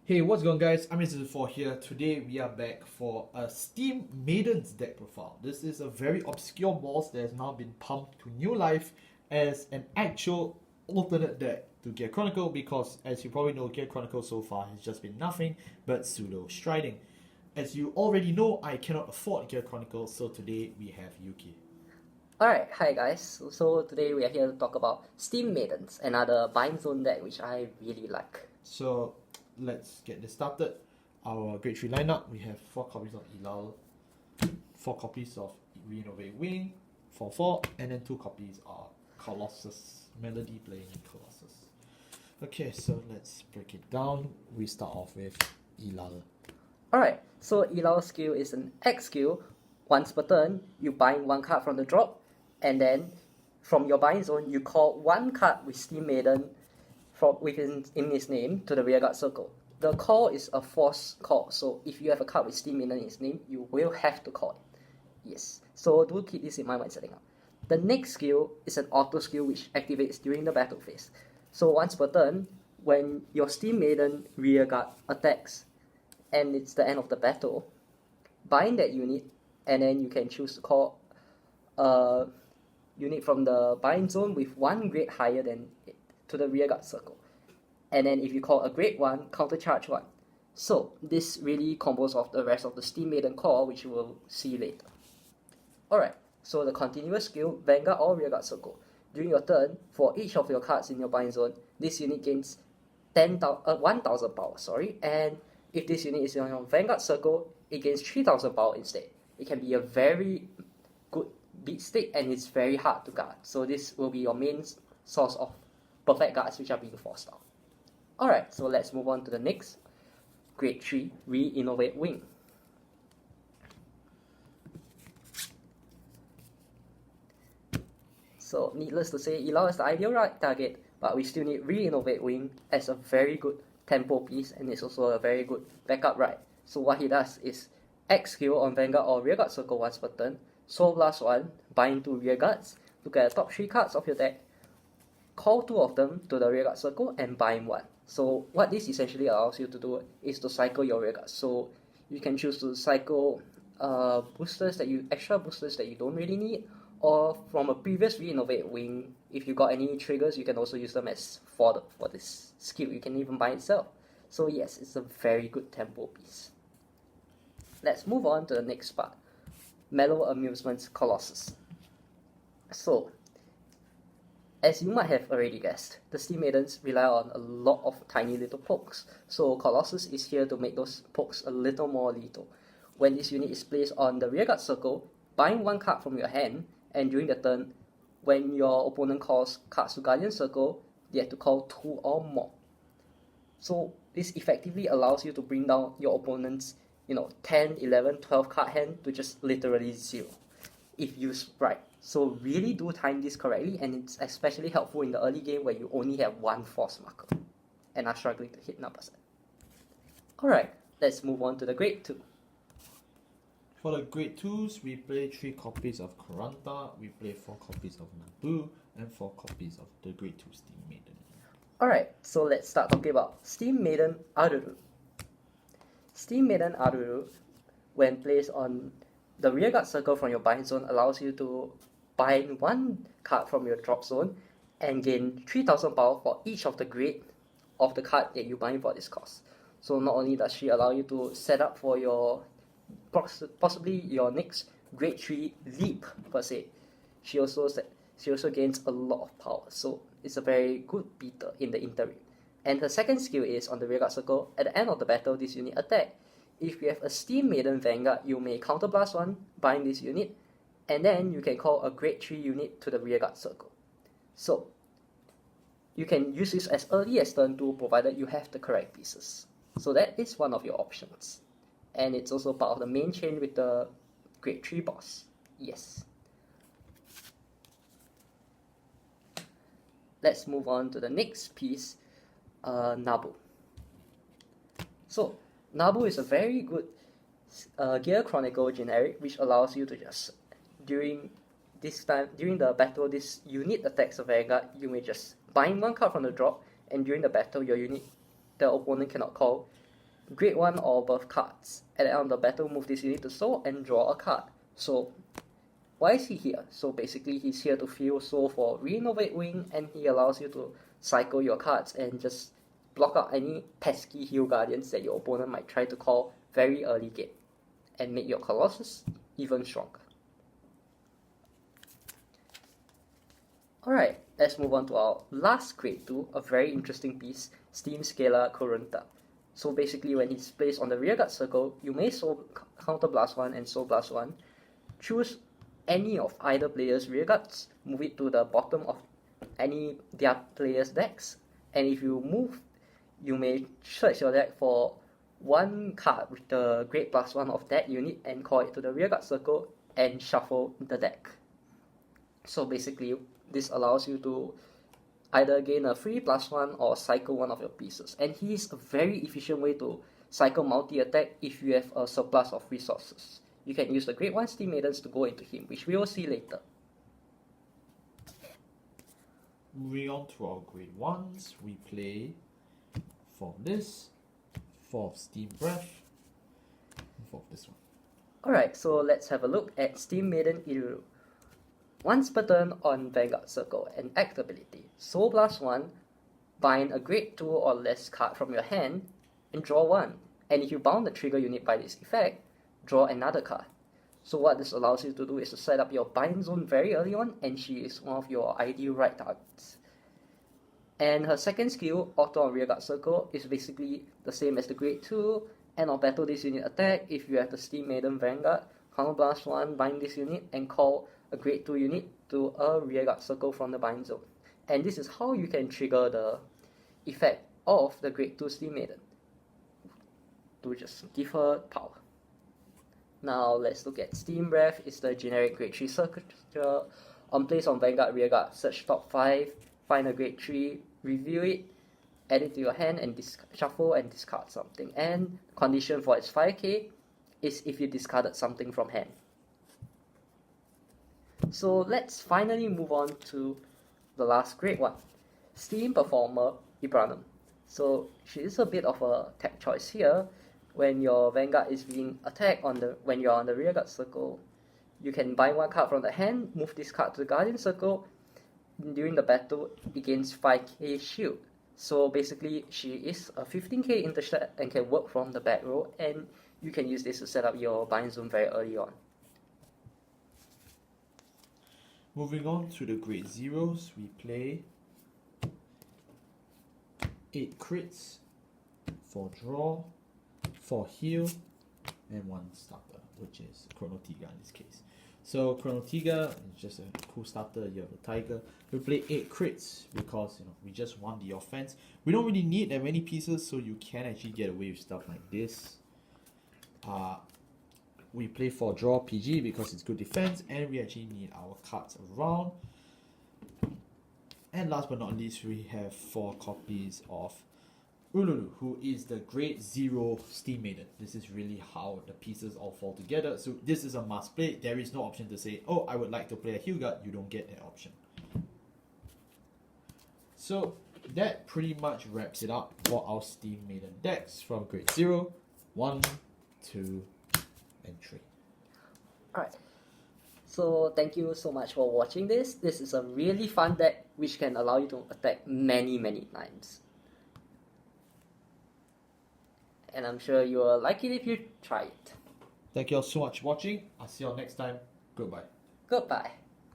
Hey, what's going on, guys? I'm Elul V here. Today we are back for a Steam Maidens deck profile. This is a very obscure boss that has now been pumped to new life as an actual alternate deck to Gear Chronicle because, as you probably know, Gear Chronicle so far has just been nothing but pseudo striding. As you already know, I cannot afford Gear Chronicle, so today we have Yuki. Alright, hi guys. So today we are here to talk about Steam Maidens, another bind zone deck which I really like. So let's get this started. Our grade 3 lineup, we have 4 copies of Elul, 4 copies of Renovate Wing, 4, and then 2 copies of Colossus, Melody playing Colossus. Okay, so let's break it down. We start off with Elul. Alright, so Elul's skill is an X skill. Once per turn, you bind 1 card from the drop, and then from your bind zone, you call 1 card with Steam Maiden in its name to the rearguard circle. The call is a force call, so if you have a card with Steam Maiden in its name, you will have to call it. Yes, so do keep this in mind when setting up. The next skill is an auto skill which activates during the battle phase. So once per turn, when your Steam Maiden rearguard attacks and it's the end of the battle, bind that unit and then you can choose to call a unit from the bind zone with 1 grade higher than it to the rearguard circle. And then if you call a grade 1, countercharge 1. So this really combos off the rest of the Steam Maiden core, which we will see later. Alright, so the continuous skill, Vanguard or Rearguard Circle. During your turn, for each of your cards in your bind zone, this unit gains 1,000 power, and if this unit is in your Vanguard Circle, it gains 3,000 power instead. It can be a very good beat stick and it's very hard to guard, so this will be your main source of perfect guards which are being forced out. Alright, so let's move on to the next, Grade 3, Re-Innovate Wing. So needless to say, Elul is the ideal target, but we still need Re-Innovate Wing as a very good tempo piece, and it's also a very good backup ride. So what he does is X skill on Vanguard or Rearguard Circle once per turn, Soul Blast 1, bind 2 Rearguards, look at the top 3 cards of your deck, call 2 of them to the Rearguard Circle and bind 1. So what this essentially allows you to do is to cycle your Rearguards. So you can choose to cycle extra boosters that you don't really need, or from a previous Re-Innovate Wing, if you got any triggers, you can also use them as fodder for this skill. You can even bind itself. So yes, it's a very good tempo piece. Let's move on to the next part, Mellow Amusements Colossus. So, as you might have already guessed, the Steam Maidens rely on a lot of tiny little pokes, so Colossus is here to make those pokes a little more lethal. When this unit is placed on the rearguard circle, bind 1 card from your hand, and during the turn, when your opponent calls cards to Guardian Circle, they have to call 2 or more. So this effectively allows you to bring down your opponent's 10, 11, 12 card hand to just literally 0, if used right. So really do time this correctly, and it's especially helpful in the early game where you only have 1 force marker and are struggling to hit numbers. Alright, let's move on to the grade 2. For the grade 2s, we play 3 copies of Karanta, we play 4 copies of Nabu, and 4 copies of the grade 2 Steam Maiden. Alright, so let's start talking about Steam Maiden Aruru. Steam Maiden Aruru, when placed on the rearguard circle from your bind zone, allows you to bind 1 card from your drop zone and gain 3,000 power for each of the grade of the card that you bind for this cost. So not only does she allow you to set up for your possibly your next grade 3 leap per se, she also gains a lot of power, so it's a very good beater in the interim. And her second skill is on the rearguard circle. At the end of the battle, this unit attack. If you have a Steam Maiden Vanguard, you may counterblast 1, bind this unit, and then you can call a grade 3 unit to the rearguard circle. So you can use this as early as turn 2 provided you have the correct pieces. So that is one of your options. And it's also part of the main chain with the grade 3 boss. Yes. Let's move on to the next piece, Nabu. So Nabu is a very good Gear Chronicle generic, which allows you to just, during the battle, this unit attacks a Vanguard, you may just bind 1 card from the drop, and during the battle, the opponent cannot call, grade 1 or above cards. At the end of the battle, move this unit to soul and draw a card. So, why is he here? So basically, he's here to fill soul for Renovate Wing, and he allows you to cycle your cards and just block out any pesky heal guardians that your opponent might try to call very early game, and make your Colossus even stronger. Alright, let's move on to our last grade 2, a very interesting piece, Steam Scalar Corunta. So basically, when he's placed on the rearguard circle, you may Soul Counter Blast 1 and Soul Blast 1. Choose any of either player's rearguards, move it to the bottom of any their player's decks, and if you move, you may search your deck for one card with the grade +1 of that unit and call it to the rearguard circle and shuffle the deck. So basically, this allows you to either gain a free +1 or cycle one of your pieces. And he is a very efficient way to cycle multi-attack if you have a surplus of resources. You can use the grade 1 Steam Maidens to go into him, which we will see later. Moving on to our grade 1s, we play for this, for Steam Breath, and for this one. Alright, so let's have a look at Steam Maiden Elul. Once per turn on Vanguard Circle, an act ability. Soul Blast 1, bind a grade 2 or less card from your hand, and draw 1. And if you bound the trigger unit by this effect, draw another card. So what this allows you to do is to set up your bind zone very early on, and she is one of your ideal right targets. And her second skill, Auto on Rearguard Circle, is basically the same as the grade 2, and on battle this unit attack, if you have the Steam Maiden Vanguard, Counter Blast 1, bind this unit, and call a grade 2 unit to a Rearguard Circle from the bind zone. And this is how you can trigger the effect of the grade 2 Steam Maiden, to just give her power. Now let's look at Steam Breath. It's the generic grade 3 structure. On place on Vanguard Rearguard, search top 5, find a grade 3, review it, add it to your hand, and shuffle and discard something. And condition for its 5k is if you discarded something from hand. So let's finally move on to the last grade 1, Steam Performer Ibranum. So she is a bit of a tech choice here. When your Vanguard is being attacked when you're on the rearguard circle, you can bind one card from the hand, move this card to the Guardian Circle. During the battle, it gains 5k shield. So basically, she is a 15k intercept and can work from the back row, and you can use this to set up your bind zone very early on. Moving on to the grade 0s, we play 8 crits, 4 draw, 4 heal, and 1 starter, which is Chronotiga in this case. So Chronotiga is just a cool starter. You have the Tiger. We play 8 crits because we just want the offense. We don't really need that many pieces, so you can actually get away with stuff like this. We play 4 draw PG because it's good defense, and we actually need our cards around. And last but not least, we have 4 copies of Ululu, who is the grade 0 Steam Maiden. This is really how the pieces all fall together. So this is a must play. There is no option to say, oh, I would like to play a heal guard. You don't get that option. So that pretty much wraps it up for our Steam Maiden decks from grade 0, 1, 2, and 3. Alright, so thank you so much for watching this. This is a really fun deck which can allow you to attack many times. And I'm sure you will like it if you try it. Thank you all so much for watching. I'll see you all next time. Goodbye. Goodbye.